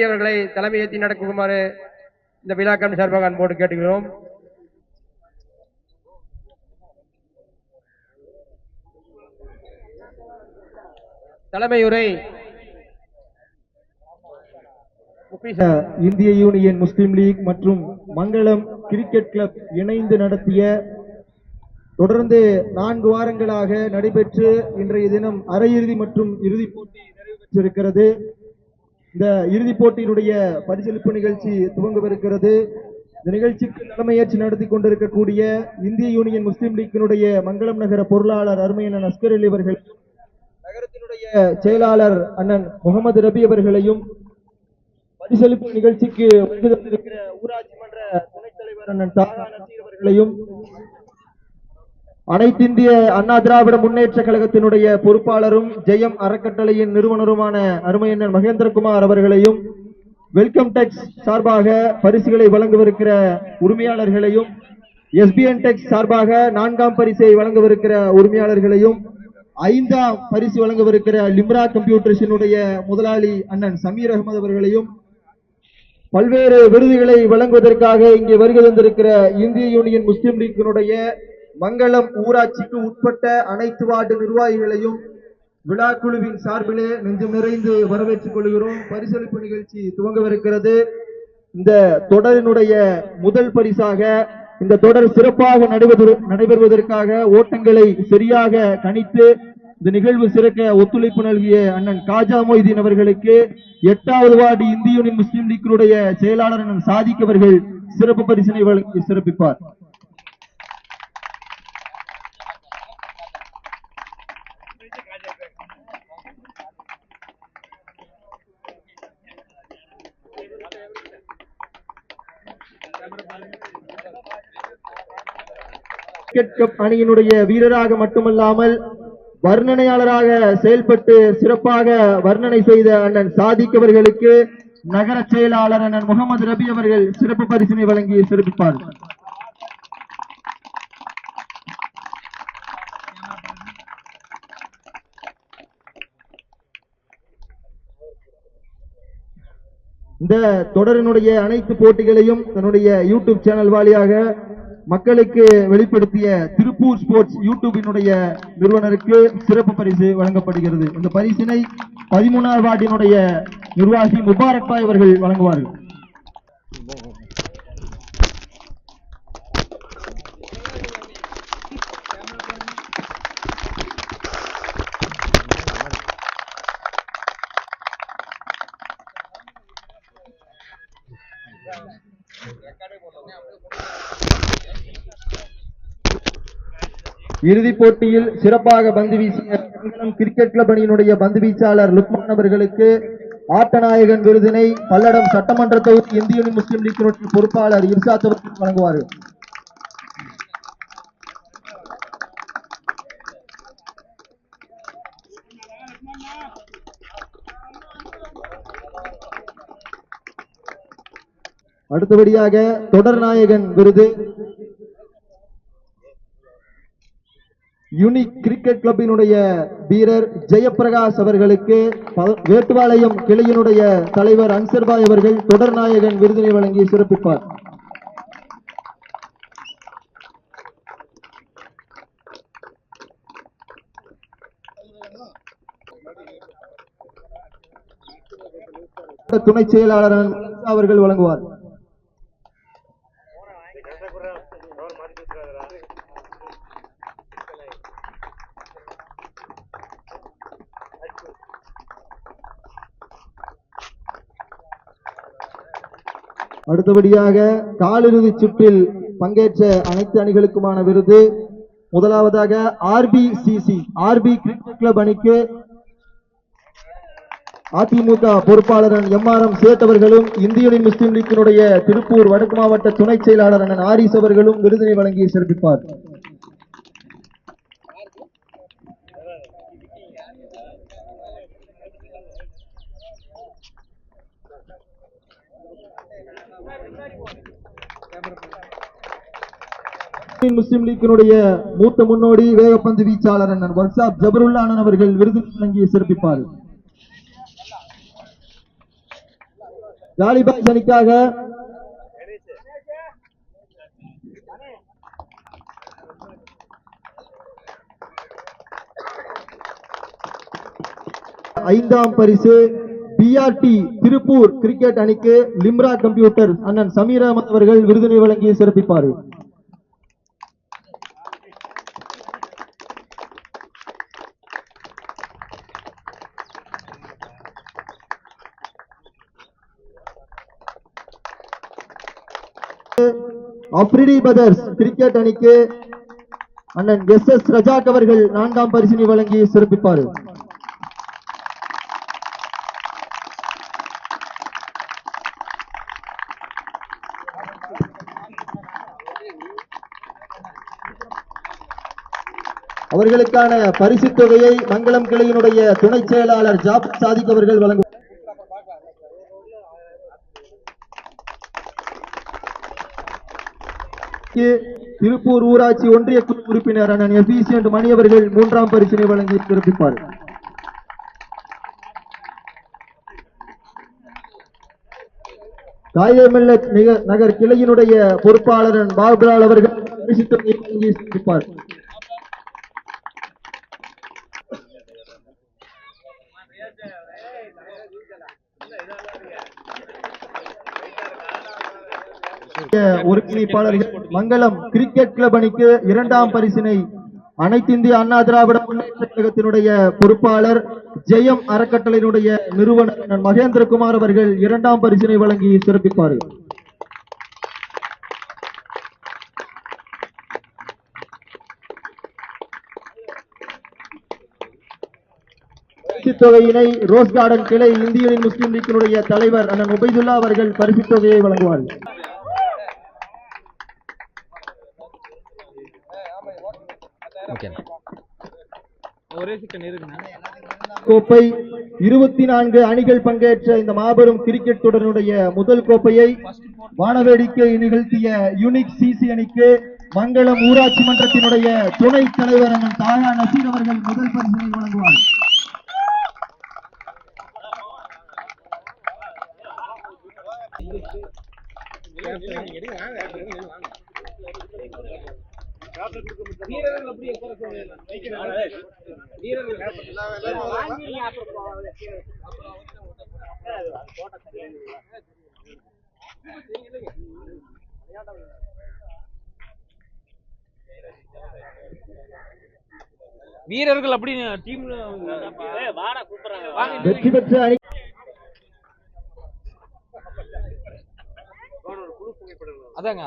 அவர்களை தலைமையேற்றி நடக்குமாறு இந்த விழா கமிட்டி சார்பாக அன்போடு கேட்டுக்கிறோம். தலைமையுரை இந்திய யூனியன் முஸ்லிம் லீக் மற்றும் மங்களம் கிரிக்கெட் கிளப் இணைந்து நடத்திய தொடர்ந்து 4 வாரங்களாக நடைபெற்று இன்றைய தினம் அரையிறுதி மற்றும் இறுதிப் போட்டி நிறைவு பெற்றிருக்கிறது. இந்த இறுதிப் போட்டியினுடைய பரிசளிப்பு நிகழ்ச்சி துவங்கவிருக்கிறது. இந்த நிகழ்ச்சிக்கு தலைமையேற்று நடத்தி கொண்டிருக்கக்கூடிய இந்திய யூனியன் முஸ்லிம் லீக்கினுடைய மங்களம் நகர பொருளாளர் அருமையண்ணன் அஸ்கர் அலி அவர்கள், நகரத்தினுடைய செயலாளர் அண்ணன் முகமது ரபி அவர்களையும், பரிசளிப்பு நிகழ்ச்சிக்கு வந்து தந்திருக்கிற ஊராட்சி மன்ற துணைத் தலைவர் அண்ணன் தாரா நசீர் அவர்களையும், அனைத்திந்திய அண்ணா திராவிட முன்னேற்ற கழகத்தினுடைய பொறுப்பாளரும் ஜெயம் அறக்கட்டளையின் நிறுவனருமான அருமையண்ணன் மகேந்திரகுமார் அவர்களையும், வெல்கம் டெக்ஸ் சார்பாக பரிசுகளை வழங்கவிருக்கிற உரிமையாளர்களையும், எஸ்பிஎன் டெக்ஸ் சார்பாக 4ஆம் பரிசை வழங்கவிருக்கிற உரிமையாளர்களையும், 5ஆம் பரிசு வழங்கவிருக்கிற லிம்ரா கம்ப்யூட்டர்ஸினுடைய முதலாளி அண்ணன் சமீர் அகமது அவர்களையும், பல்வேறு விருதுகளை வழங்குவதற்காக இங்கே வருகை தந்திருக்கிற இந்திய யூனியன் முஸ்லிம் லீக்கினுடைய மங்களம் ஊராட்சிக்கு உட்பட்ட அனைத்து வார்டு நிர்வாகிகளையும் விழா குழுவின் சார்பிலே நெஞ்சம் நிறைந்து வரவேற்றுக் கொள்கிறோம். பரிசளிப்பு நிகழ்ச்சி துவங்கவிருக்கிறது. இந்த தொடரினுடைய முதல் பரிசாக இந்த தொடர் சிறப்பாக நடைபெறுவதற்காக ஓட்டங்களை சரியாக கணித்து இந்த நிகழ்வு சிறக்க ஒத்துழைப்பு நல்கிய அண்ணன் காஜா மொய்தீன் அவர்களுக்கு 8வது வார்டு இந்திய யூனியன் முஸ்லிம் லீக்கினுடைய செயலாளர் அண்ணன் சாதிக் அவர்கள் சிறப்பு பரிசினை வழங்கி சிறப்பிப்பார். கிரிக்கெட் கப் அணியினுடைய வீரராக மட்டுமல்லாமல் வர்ணனையாளராக செயல்பட்டு சிறப்பாக வர்ணனை செய்த அண்ணன் சாதிக் அவர்களுக்கு நகர செயலாளர் அண்ணன் முகமது ரபி அவர்கள் சிறப்பு பரிசினை வழங்கி சிறப்பிப்பார். இந்த தொடரினுடைய அனைத்து போட்டிகளையும் தன்னுடைய யூடியூப் சேனல் வாயிலாக மக்களுக்கு வெளிப்படுத்திய திருப்பூர் ஸ்போர்ட்ஸ் யூடியூபினுடைய நிறுவனருக்கு சிறப்பு பரிசு வழங்கப்படுகிறது. இந்த பரிசினை 13ஆம் வார்டினுடைய நிர்வாகி முபாரக் பாய் அவர்கள் வழங்குவார்கள். இறுதிப் போட்டியில் சிறப்பாக பந்து வீசிய கிரிக்கெட் கிளப் அணியினுடைய பந்து வீச்சாளர் லுக்மான் அவர்களுக்கு ஆட்டநாயகன் விருதினை பல்லடம் சட்டமன்ற தொகுதி இந்திய யூனியன் முஸ்லிம் லீக்கினுடைய பொறுப்பாளர் இர்சாத் அவர்கள் வழங்குவார்கள். அடுத்தபடியாக தொடர் நாயகன் விருது யூனிக் கிரிக்கெட் கிளப்பினுடைய வீரர் ஜெயபிரகாஷ் அவர்களுக்கு வேட்டுவாளையம் கிளையினுடைய தலைவர் அன்சர்பாய் அவர்கள் தொடர் நாயகன் விருதினை வழங்கி சிறப்பிப்பார். துணை செயலாளர் அவர்கள் வழங்குவார். அடுத்தபடியாக காலிறுதி சுற்றில் பங்கேற்ற அனைத்து அணிகளுக்குமான விருது முதலாவதாக ஆர்பி கிரிக்கெட் கிளப் அணிக்கு அதிமுக பொறுப்பாளர் எம்ஆர்எம் சேத் அவர்களும் இந்திய யூனியன் முஸ்லிம் லீக்கினுடைய திருப்பூர் வடக்கு மாவட்ட துணை செயலாளர் அண்ணன் ஆரிஸ் அவர்களும் விருதினை வழங்கி சிறப்பிப்பார். முஸ்லிம் லீக்கினுடைய மூத்த முன்னோடி வேகப்பந்து வீச்சாளர் அண்ணன் வர்க்ஷாப் ஜபருல்லா அவர்கள் விருது வழங்கி சிறப்பிப்பார். ஜாலி பாய்ஸ் அணிக்காக ஐந்தாம் பரிசு பிஆர்டி திருப்பூர் கிரிக்கெட் அணிக்கு லிம்ரா கம்ப்யூட்டர் அண்ணன் சமீர் அஹமத் அவர்கள் விருதினை வழங்கி சிறப்பிப்பார். அப்ரிடி பிரதர்ஸ் கிரிக்கெட் அணிக்கு அண்ணன் எஸ் ரஜாக் அவர்கள் 4ஆம் பரிசினை வழங்கி சிறப்பிப்பார். அவர்களுக்கான பரிசு தொகையை மங்களம் கிளையினுடைய துணை செயலாளர் ஜாப் சாதிக் அவர்கள் வழங்குவார். திருப்பூர் ஊராட்சி ஒன்றிய குழு உறுப்பினர் அண்ணன் எபிசியன்ட் மணி அவர்கள் 3ஆம் பரிசினை வழங்கி சிறப்பிப்பார். காயமில்லத் நகர் கிளையினுடைய பொறுப்பாளர் பாபுலால் அவர்கள் பரிசு தொகையை வழங்கி சிறப்பிப்பார். ஒருங்கிணைப்பாளர்கள் மங்களம் கிரிக்கெட் கிளப் அணிக்கு 2ஆம் பரிசினை அனைத்திந்திய அண்ணா திராவிட முன்னேற்ற கழகத்தினுடைய பொறுப்பாளர் ஜெயம் அறக்கட்டளையினுடைய நிறுவனர் மகேந்திரகுமார் அவர்கள் 2ஆம் பரிசினை வழங்கி சிறப்பிப்பார். பரிசு தொகையினை ரோஸ் கார்டன் கிளை இந்திய யூனியன் முஸ்லிம் லீக்கினுடைய தலைவர் அண்ணன் உபைதுல்லா அவர்கள் பரிசு தொகையை வழங்குவார்கள். கோப்பை 24 அணிகள் பங்கேற்ற இந்த மாபெரும் கிரிக்கெட் தொடருடைய முதல் கோப்பையை வானவேடிக்கை நிகழ்த்திய யூனிக் சிசி அணிக்கு மங்களம் ஊராட்சி மன்றத்தினுடைய துணைத் தலைவர் அண்ணன் தாயா நசீர் அவர்கள் முதல் பரிசினை வழங்குவார். வீரர்கள் அப்படி டீம் வெற்றி பெற்ற அணி அதாங்க